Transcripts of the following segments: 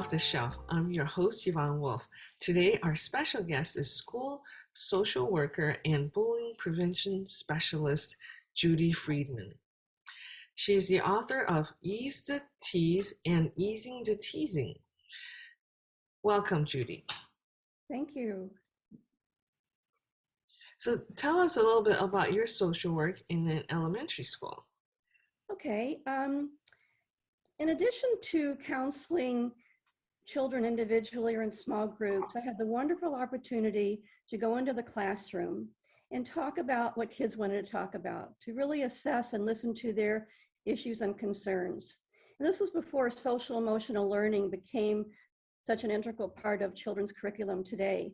Off the Shelf. I'm your host, Yvonne Wolf. Today, our special guest is school social worker and bullying prevention specialist, Judy Freedman. She's the author of Ease the Tease and Easing the Teasing. Welcome, Judy. Thank you. So tell us a little bit about your social work in an elementary school. Okay. In addition to counseling children individually or in small groups, I had the wonderful opportunity to go into the classroom and talk about what kids wanted to talk about, to really assess and listen to their issues and concerns. And this was before social emotional learning became such an integral part of children's curriculum today.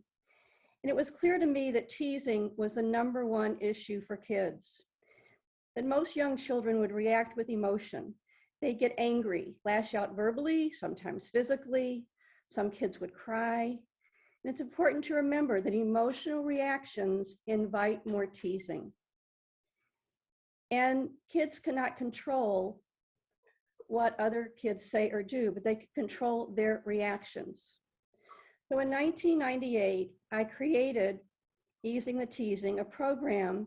And it was clear to me that teasing was the #1 issue for kids, that most young children would react with emotion. They'd get angry, lash out verbally, sometimes physically. Some kids would cry. And it's important to remember that emotional reactions invite more teasing. And kids cannot control what other kids say or do, but they can control their reactions. So in 1998, I created Easing the Teasing, a program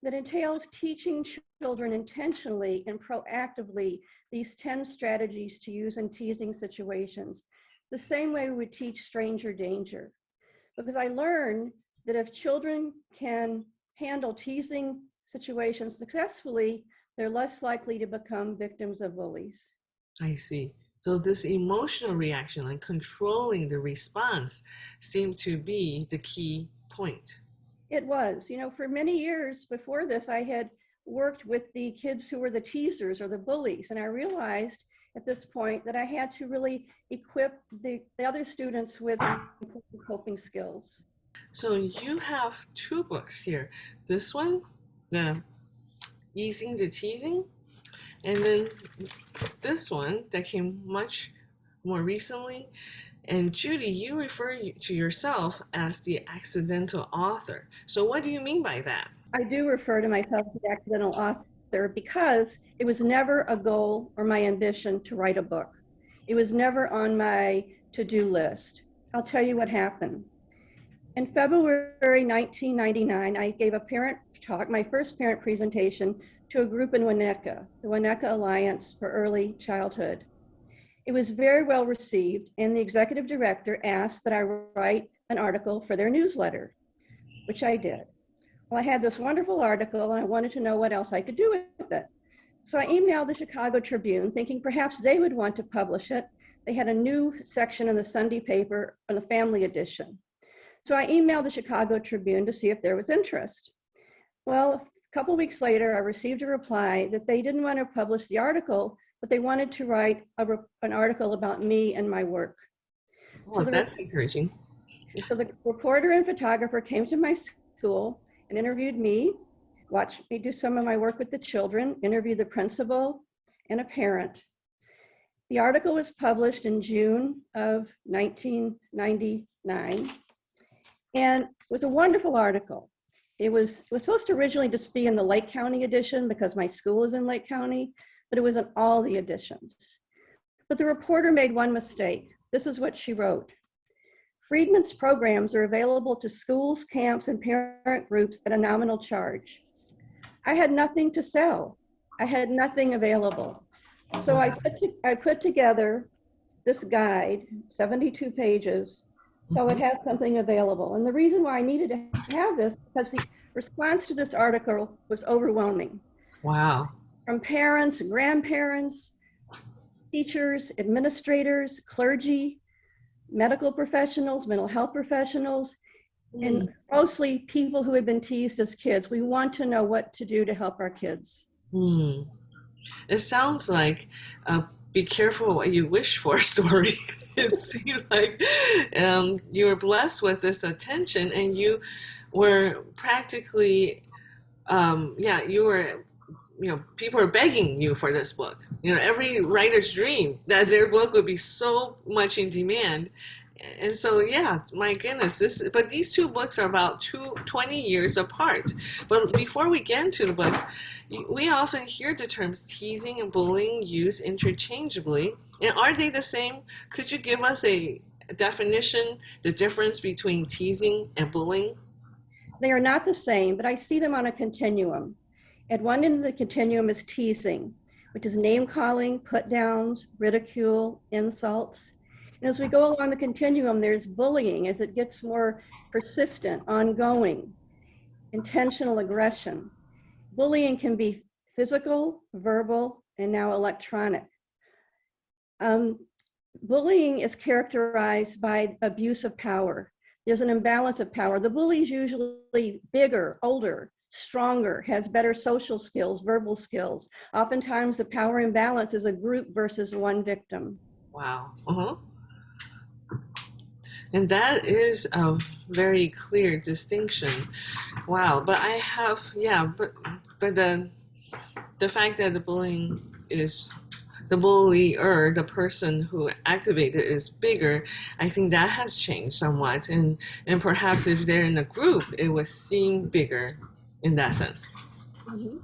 that entails teaching children intentionally and proactively these 10 strategies to use in teasing situations, the same way we would teach stranger danger. Because I learned that if children can handle teasing situations successfully, they're less likely to become victims of bullies. I see. So this emotional reaction and controlling the response seemed to be the key point. It was. For many years before this, I had worked with the kids who were the teasers or the bullies, and I realized at this point that I had to really equip the other students with important coping skills. So you have 2 books here. This one, the Easing the Teasing, and then this one that came much more recently. And Judy, you refer to yourself as the accidental author. So what do you mean by that? I do refer to myself as the accidental author because it was never a goal or my ambition to write a book. It was never on my to-do list. I'll tell you what happened. In February 1999, I gave a parent talk, my first parent presentation, to a group in Winnetka, the Winnetka Alliance for Early Childhood. It was very well received, and the executive director asked that I write an article for their newsletter, which I did. Well, I had this wonderful article, and I wanted to know what else I could do with it. So I emailed the Chicago Tribune, thinking perhaps they would want to publish it. They had a new section in the Sunday paper, or the family edition. So I emailed the Chicago Tribune to see if there was interest. Well, a couple weeks later, I received a reply that they didn't want to publish the article, but they wanted to write an article about me and my work. Oh, so that's encouraging. So the reporter and photographer came to my school and interviewed me, watched me do some of my work with the children, interviewed the principal and a parent. The article was published in June of 1999, and it was a wonderful article. It was supposed to originally just be in the Lake County edition because my school is in Lake County, but it was in all the editions. But the reporter made one mistake. This is what she wrote. Freedman's programs are available to schools, camps, and parent groups at a nominal charge. I had nothing to sell. I had nothing available. So I put together this guide, 72 pages, so I would have something available. And the reason why I needed to have this, because the response to this article was overwhelming. Wow. From parents, grandparents, teachers, administrators, clergy, medical professionals, mental health professionals, and mostly people who had been teased as kids. We want to know what to do to help our kids. It sounds like be careful what you wish for story. It seemed like you were blessed with this attention, and you were practically, people are begging you for this book. Every writer's dream that their book would be so much in demand, And so, yeah, my goodness, but these two books are about 20 years apart. But before we get into the books, we often hear the terms teasing and bullying used interchangeably. And are they the same? Could you give us a definition, the difference between teasing and bullying? They are not the same, but I see them on a continuum. At one end of the continuum is teasing, which is name calling, put downs, ridicule, insults. And as we go along the continuum, there's bullying as it gets more persistent, ongoing, intentional aggression. Bullying can be physical, verbal, and now electronic. Bullying is characterized by abuse of power. There's an imbalance of power. The bully is usually bigger, older, stronger, has better social skills, verbal skills. Oftentimes the power imbalance is a group versus one victim. Wow. And that is a very clear distinction. Wow. But I have, yeah, but the fact that the bullying is the bullier, the person who activated, is bigger, I think that has changed somewhat. And perhaps if they're in a group, it was seen bigger in that sense. Mm-hmm.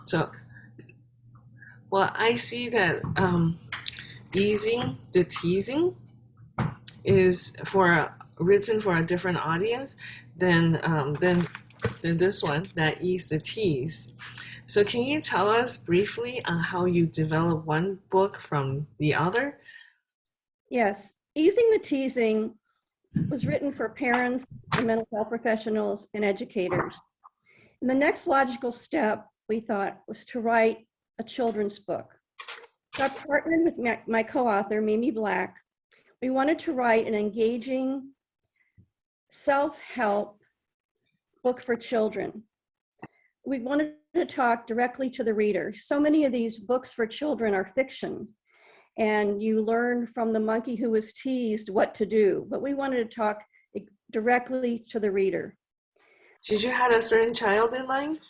So, well, I see that easing the teasing is written for a different audience than this one, that Ease the Tease. So can you tell us briefly on how you develop one book from the other? Yes, Easing the Teasing was written for parents and mental health professionals and educators. And the next logical step, we thought, was to write a children's book. So I partnered with my co-author, Mimi Black. We wanted to write an engaging self-help book for children. We wanted to talk directly to the reader. So many of these books for children are fiction, and you learn from the monkey who was teased what to do, but we wanted to talk directly to the reader. Did you have a certain child in mind?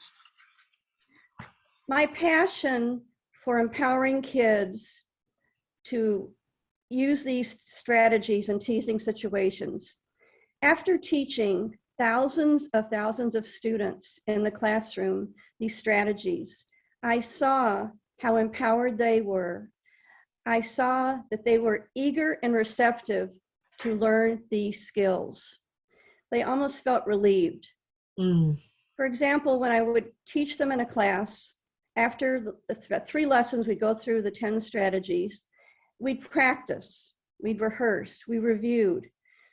My passion for empowering kids to use these strategies in teasing situations. After teaching thousands of students in the classroom these strategies, I saw how empowered they were. I saw that they were eager and receptive to learn these skills. They almost felt relieved. For example, when I would teach them in a class, after the 3 lessons, we'd go through the 10 strategies. We'd practice, we'd rehearse, we reviewed.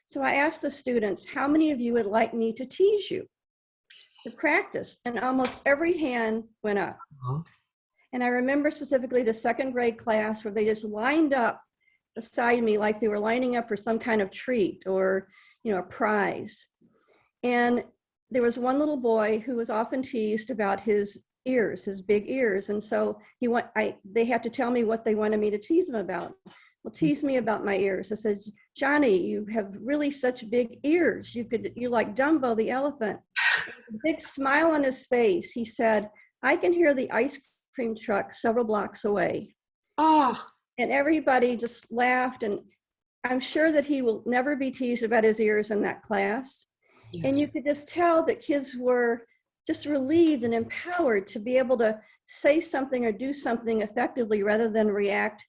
So I asked the students, how many of you would like me to tease you? To practice, and almost every hand went up. And I remember specifically the 2nd grade class where they just lined up beside me like they were lining up for some kind of treat or, a prize. And there was one little boy who was often teased about his ears, his big ears. And so they had to tell me what they wanted me to tease him about. Well, tease me about my ears. I said, Johnny, you have really such big ears. You like Dumbo the elephant. A big smile on his face. He said, I can hear the ice cream truck several blocks away. Oh. And everybody just laughed. And I'm sure that he will never be teased about his ears in that class. Yes. And you could just tell that kids were just relieved and empowered to be able to say something or do something effectively rather than react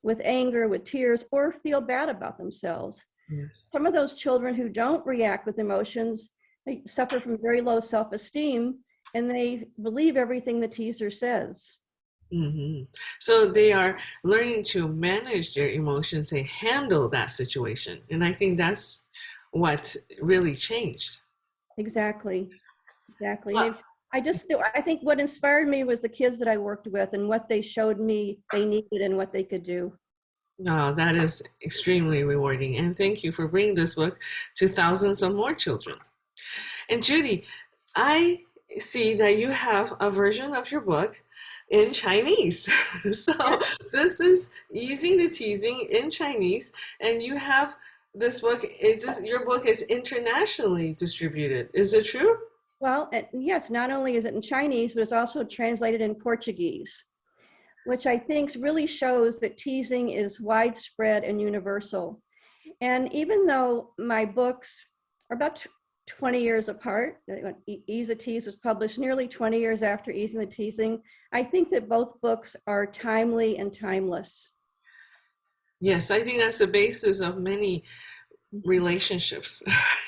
with anger, with tears, or feel bad about themselves. Yes. Some of those children who don't react with emotions, they suffer from very low self-esteem, and they believe everything the teaser says. Mm-hmm. So they are learning to manage their emotions and handle that situation. And I think that's what really changed. Exactly. I think what inspired me was the kids that I worked with and what they showed me they needed and what they could do. No, that is extremely rewarding. And thank you for bringing this book to thousands of more children. And Judy, I see that you have a version of your book in Chinese. So this is Easing the Teasing in Chinese, and you have this book. Your book is internationally distributed. Is it true? Well, yes, not only is it in Chinese, but it's also translated in Portuguese, which I think really shows that teasing is widespread and universal. And even though my books are about 20 years apart, Ease the Tease was published nearly 20 years after Easing the Teasing, I think that both books are timely and timeless. Yes, I think that's the basis of many relationships.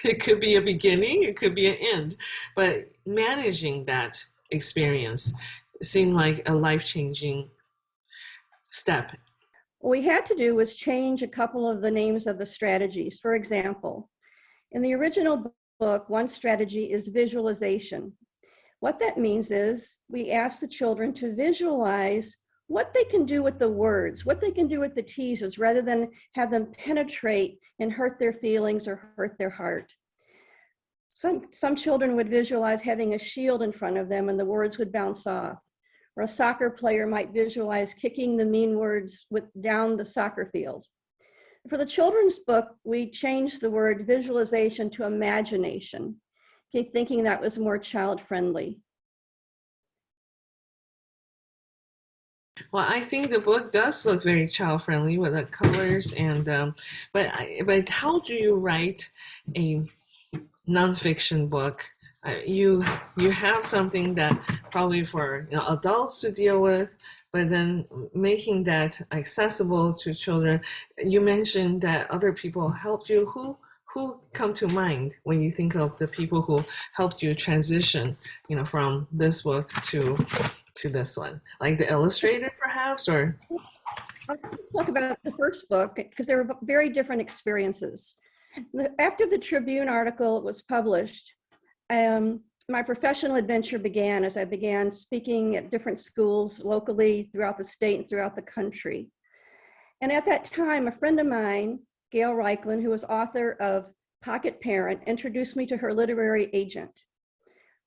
It could be a beginning, it could be an end, but managing that experience seemed like a life-changing step. What we had to do was change a couple of the names of the strategies. For example, in the original book, one strategy is visualization. What that means is we ask the children to visualize what they can do with the words, what they can do with the teases, rather than have them penetrate and hurt their feelings or hurt their heart. Some children would visualize having a shield in front of them and the words would bounce off. Or a soccer player might visualize kicking the mean words down the soccer field. For the children's book, we changed the word visualization to imagination, thinking that was more child-friendly. Well, I think the book does look very child-friendly with the colors, and but how do you write a nonfiction book? You have something that probably for adults to deal with, but then making that accessible to children. You mentioned that other people helped you. Who come to mind when you think of the people who helped you transition, from this book to this one? Like the illustrator, perhaps, or? I'll talk about the first book because there were very different experiences. After the Tribune article was published, my professional adventure began as I began speaking at different schools locally throughout the state and throughout the country. And at that time, a friend of mine, Gail Reichlin, who was author of Pocket Parent, introduced me to her literary agent.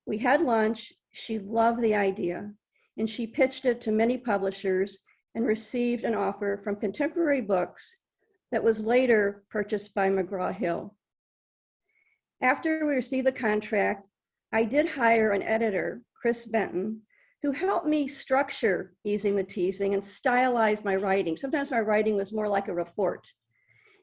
We had lunch. She loved the idea, and she pitched it to many publishers and received an offer from Contemporary Books that was later purchased by McGraw-Hill. After we received the contract, I did hire an editor, Chris Benton, who helped me structure Easing the Teasing and stylize my writing. Sometimes my writing was more like a report,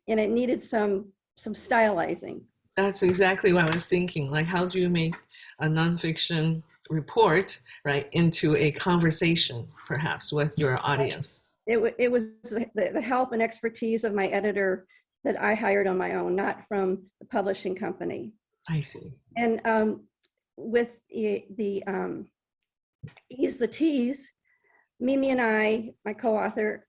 and it needed some stylizing. That's exactly what I was thinking. Like, how do you make a nonfiction report, right, into a conversation, perhaps, with your audience? It was the help and expertise of my editor that I hired on my own, not from the publishing company. I see. And with the Ease the Tease, Mimi and I, my co-author,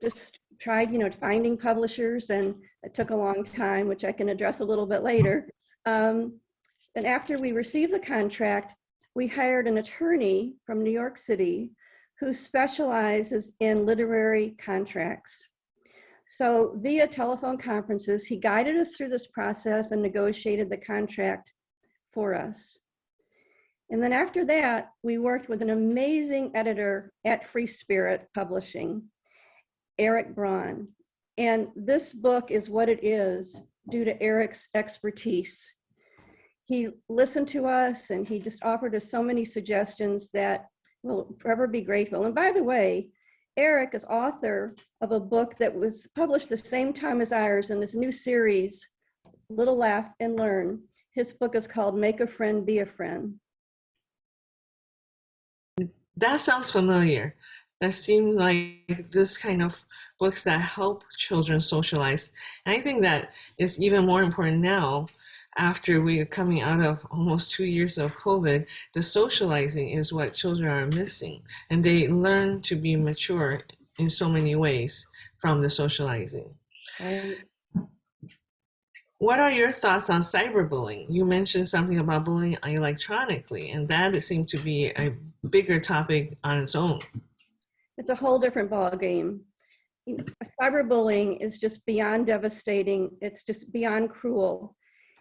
just tried, finding publishers, and it took a long time, which I can address a little bit later. And after we received the contract, we hired an attorney from New York City who specializes in literary contracts. So via telephone conferences, he guided us through this process and negotiated the contract for us. And then after that, we worked with an amazing editor at Free Spirit Publishing, Eric Braun. And this book is what it is due to Eric's expertise. He listened to us and he just offered us so many suggestions that we'll forever be grateful. And by the way, Eric is author of a book that was published the same time as ours in this new series, Little Laugh and Learn. His book is called Make a Friend, Be a Friend. That sounds familiar. That seems like this kind of books that help children socialize. And I think that is even more important now after we are coming out of almost 2 years of COVID. The socializing is what children are missing, and they learn to be mature in so many ways from the socializing. What are your thoughts on cyberbullying? You mentioned something about bullying electronically, and that seemed to be a bigger topic on its own. It's a whole different ballgame. Cyberbullying is just beyond devastating. It's just beyond cruel.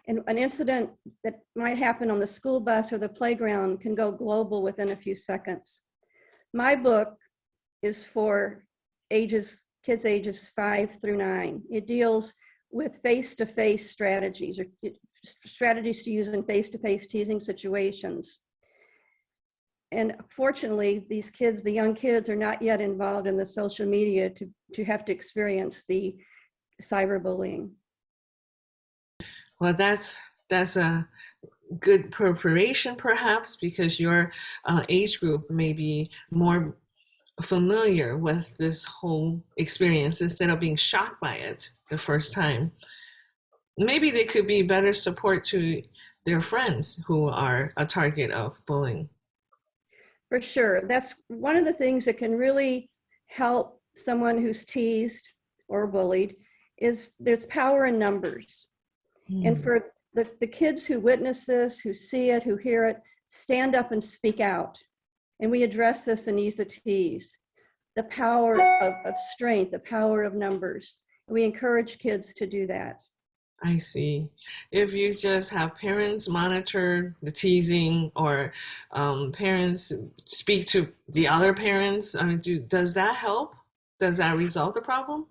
And an incident that might happen on the school bus or the playground can go global within a few seconds. My book is for kids ages 5 through 9. It deals with face-to-face strategies, or strategies to use in face-to-face teasing situations. And fortunately, these kids, the young kids, are not yet involved in the social media to have to experience the cyberbullying. Well, that's a good preparation, perhaps, because your age group may be more familiar with this whole experience instead of being shocked by it the first time. Maybe they could be better support to their friends who are a target of bullying. For sure. That's one of the things that can really help someone who's teased or bullied is there's power in numbers. And Mm, for the kids who witness this, who see it, who hear it, stand up and speak out. And we address this in Ease the Tease, the power of strength, the power of numbers. We encourage kids to do that. I see. If you just have parents monitor the teasing or parents speak to the other parents, I mean, does that help? Does that resolve the problem?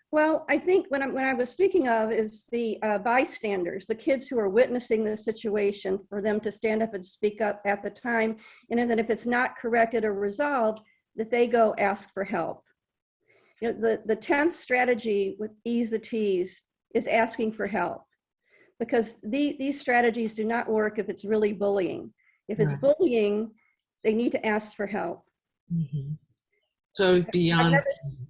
Well, I think when I was speaking of is the bystanders, the kids who are witnessing the situation, for them to stand up and speak up at the time, and then if it's not corrected or resolved, that they go ask for help. You know, the 10th strategy with Ease the Tease is asking for help, because these strategies do not work if it's really bullying. If it's Right. bullying, they need to ask for help. Hmm. So I've beyond, never,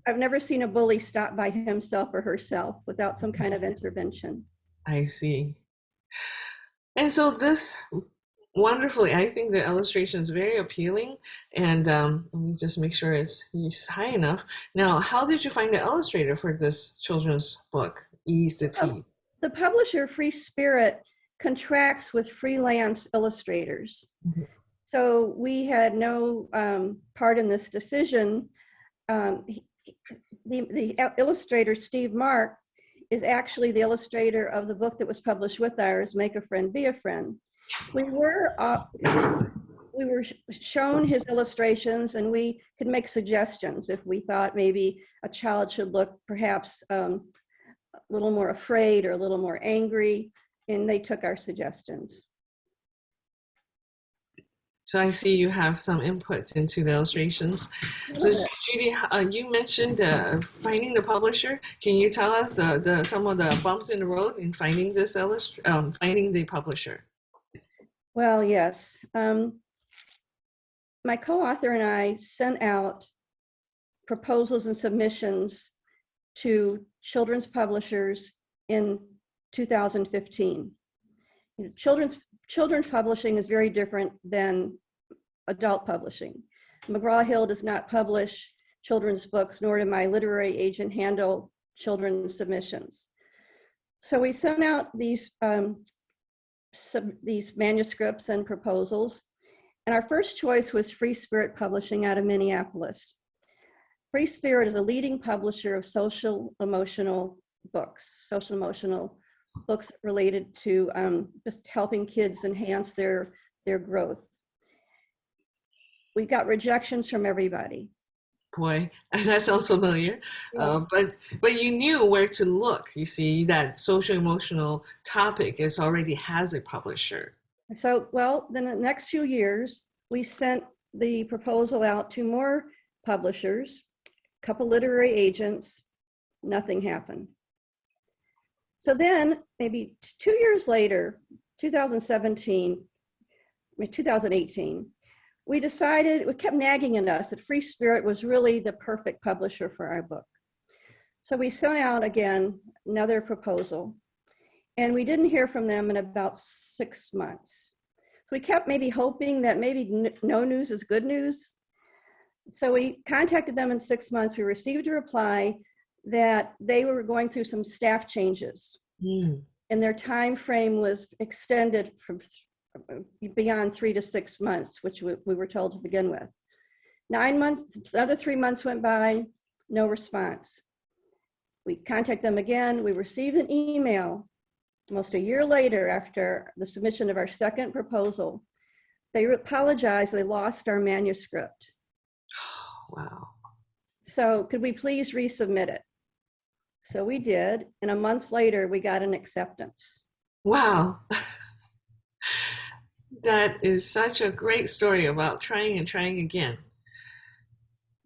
I've never seen a bully stop by himself or herself without some kind of intervention. I see. And so this wonderfully, I think the illustration is very appealing. And let me just make sure it's high enough. Now, how did you find the illustrator for this children's book, Ease the Tease? The publisher, Free Spirit, contracts with freelance illustrators. Mhm. So we had no part in this decision. The illustrator, Steve Mark, is actually the illustrator of the book that was published with ours, Make a Friend, Be a Friend. We were shown his illustrations, and we could make suggestions if we thought maybe a child should look perhaps a little more afraid or a little more angry, and they took our suggestions. So I see you have some input into the illustrations. So Judy, you mentioned finding the publisher. Can you tell us some of the bumps in the road in finding finding the publisher? Well, yes. My co-author and I sent out proposals and submissions to children's publishers in 2015. You know, children's publishing is very different than adult publishing. McGraw-Hill does not publish children's books, nor did my literary agent handle children's submissions. So we sent out these manuscripts and proposals, and our first choice was Free Spirit Publishing out of Minneapolis. Free Spirit is a leading publisher of social emotional books related to just helping kids enhance their growth. We got rejections from everybody. Boy, that sounds familiar. Yes. But you knew where to look. You see, that social emotional topic already has a publisher. So, well, then the next few years, we sent the proposal out to more publishers, a couple literary agents, nothing happened. So then maybe 2 years later, 2017, 2018, we decided, it kept nagging at us that Free Spirit was really the perfect publisher for our book. So we sent out again another proposal, and we didn't hear from them in about 6 months. So we kept maybe hoping that maybe no news is good news. So we contacted them in 6 months. We received a reply that they were going through some staff changes, and their time frame was extended from beyond 3 to 6 months, which we were told to begin with. 9 months, another 3 months went by, no response. We contacted them again. We received an email almost a year later after the submission of our second proposal. They apologized, they lost our manuscript. Wow. So could we please resubmit it? So we did, and a month later, we got an acceptance. Wow. That is such a great story about trying and trying again.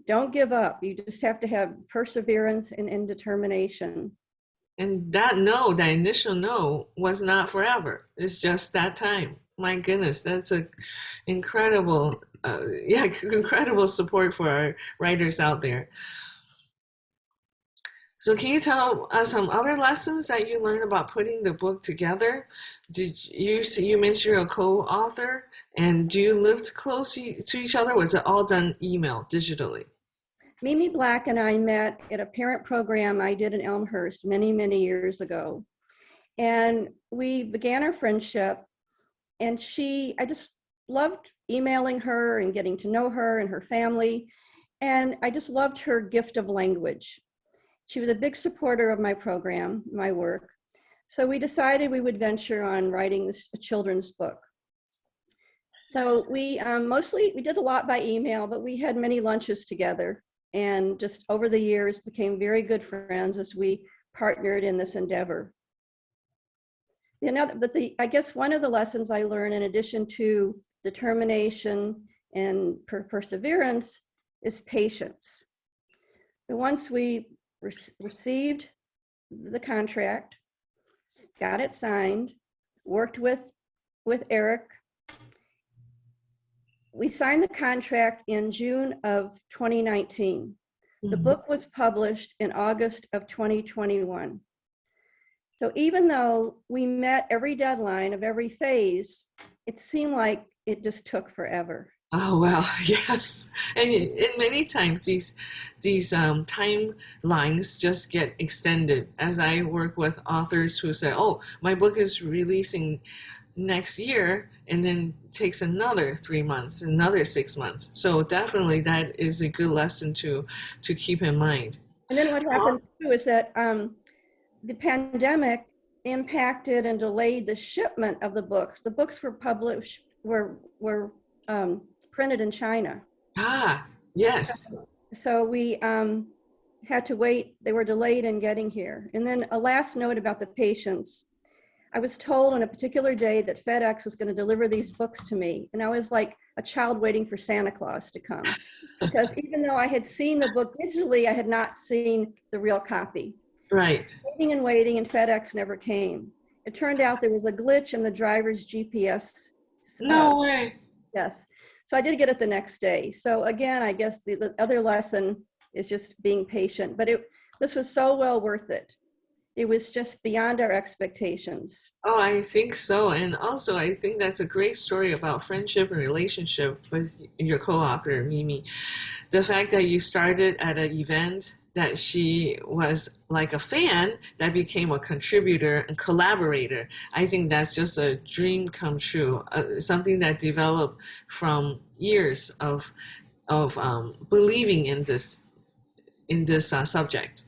Don't give up. You just have to have perseverance and determination. And that no, that initial no was not forever. It's just that time. My goodness, that's a incredible, yeah, incredible support for our writers out there. So can you tell us some other lessons that you learned about putting the book together? Did you mentioned you're a co-author, and do you live close to each other? Was it all done email, digitally? Mimi Black and I met at a parent program I did in Elmhurst many, many years ago. And we began our friendship, and I just loved emailing her and getting to know her and her family. And I just loved her gift of language. She was a big supporter of my program, my work. So we decided we would venture on writing a children's book. So we we did a lot by email, but we had many lunches together, and just over the years became very good friends as we partnered in this endeavor. I guess one of the lessons I learned, in addition to determination and perseverance, is patience. But once we received the contract, got it signed, worked with Eric. We signed the contract in June of 2019. The book was published in August of 2021. So even though we met every deadline of every phase, it seemed like it just took forever. Oh well, yes, and many times these timelines just get extended. As I work with authors who say, "Oh, my book is releasing next year," and then takes another 3 months, another 6 months. So definitely, that is a good lesson to keep in mind. And then what happened too is that the pandemic impacted and delayed the shipment of the books. The books were published were printed in China. Ah, yes. So we had to wait. They were delayed in getting here. And then a last note about the patience. I was told on a particular day that FedEx was going to deliver these books to me. And I was like a child waiting for Santa Claus to come. Because even though I had seen the book digitally, I had not seen the real copy. Right. Waiting, and FedEx never came. It turned out there was a glitch in the driver's GPS. No way. Yes. So I did get it the next day. So again, I guess the other lesson is just being patient. But this was so well worth it. It was just beyond our expectations. Oh, I think so. And also, I think that's a great story about friendship and relationship with your co-author, Mimi. The fact that you started at an event that she was like a fan that became a contributor and collaborator. I think that's just a dream come true, something that developed from years of believing in this subject.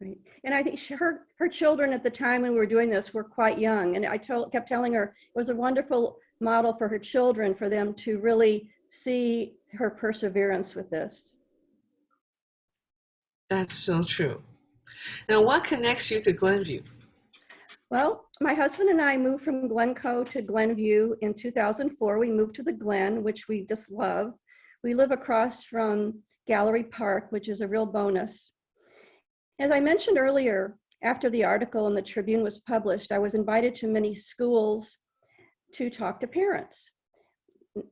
Right. And I think her children at the time when we were doing this were quite young. And I kept telling her it was a wonderful model for her children, for them to really see her perseverance with this. That's so true. Now, what connects you to Glenview? Well, my husband and I moved from Glencoe to Glenview in 2004. We moved to the Glen, which we just love. We live across from Gallery Park, which is a real bonus. As I mentioned earlier, after the article in the Tribune was published, I was invited to many schools to talk to parents,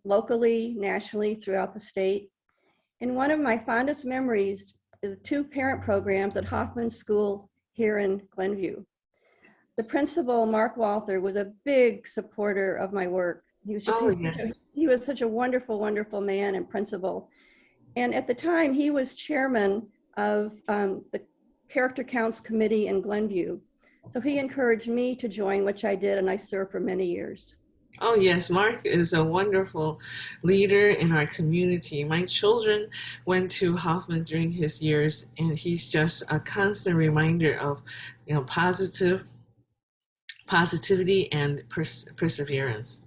locally, nationally, throughout the state. And one of my fondest memories is the 2 parent programs at Hoffman School here in Glenview. The principal, Mark Walther, was a big supporter of my work. He was such a wonderful, wonderful man and principal. And at the time, he was chairman of the Character Counts Committee in Glenview. So he encouraged me to join, which I did, and I served for many years. Oh, yes, Mark is a wonderful leader in our community. My children went to Hoffman during his years, and he's just a constant reminder of, positivity and perseverance.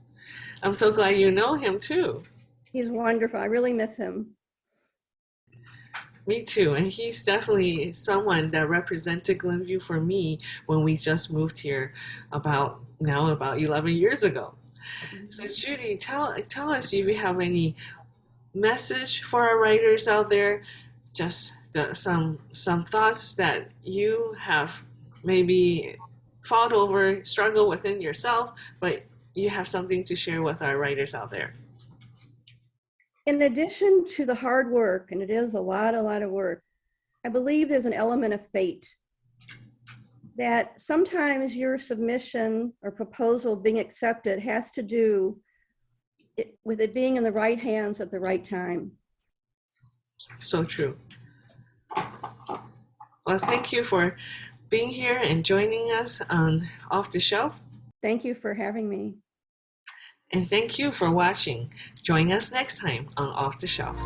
I'm so glad you know him too. He's wonderful. I really miss him. Me too, and he's definitely someone that represented Glenview for me when we just moved here about 11 years ago. So Judy, tell us if you have any message for our writers out there, just some thoughts that you have maybe fought over, struggle within yourself, but you have something to share with our writers out there. In addition to the hard work, and it is a lot of work, I believe there's an element of fate. That sometimes your submission or proposal being accepted has to do with it being in the right hands at the right time. So true. Well, thank you for being here and joining us on Off the Shelf. Thank you for having me. And thank you for watching. Join us next time on Off the Shelf.